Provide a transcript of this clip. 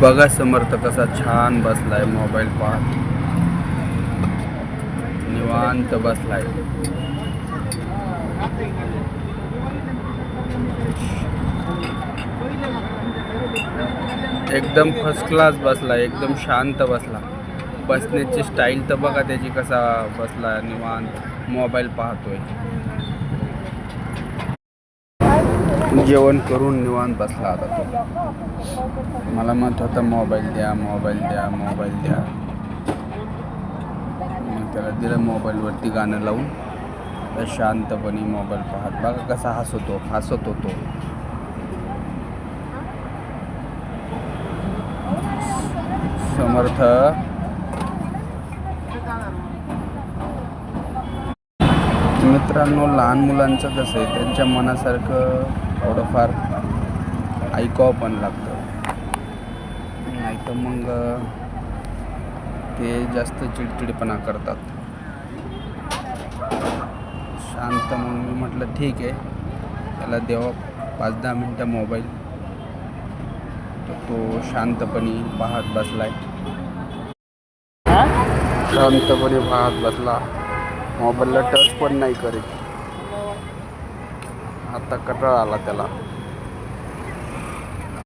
बघा समर्थ कसा छान बसलाय मोबाईल पाहत, निवांत बसलाय. एकदम फर्स्ट क्लास बसला, एकदम शांत बसला. बसण्याची स्टाईल तर बघा त्याची, कसा बसला निवांत मोबाईल पाहतोय. जेवण करून निवांत बसला आता तो. मला म्हणत होता मोबाईल द्या, मोबाईल द्या, मोबाईल द्या. मग त्याला दिलं मोबाईलवरती गाणं लावून. तर शांतपणे मोबाईल पाहत बघा कसा हसत होतो. समर्थ मित्रांनो, लहान मुलांचं कसं आहे, त्यांच्या मनासारखं थोडंफार ऐकावं पण लागतं, नाही तर मग ते जास्त चिडचिडपणा करतात. शांत मग मी म्हटलं ठीक आहे, त्याला देवा 5-10 मिनटं मोबाईल. तर तो शांतपणे पाहत बसलाय, शांतपणे पाहत बसला. मोबाईलला टच पण नाही करीत. आता कंटाळा आला त्याला.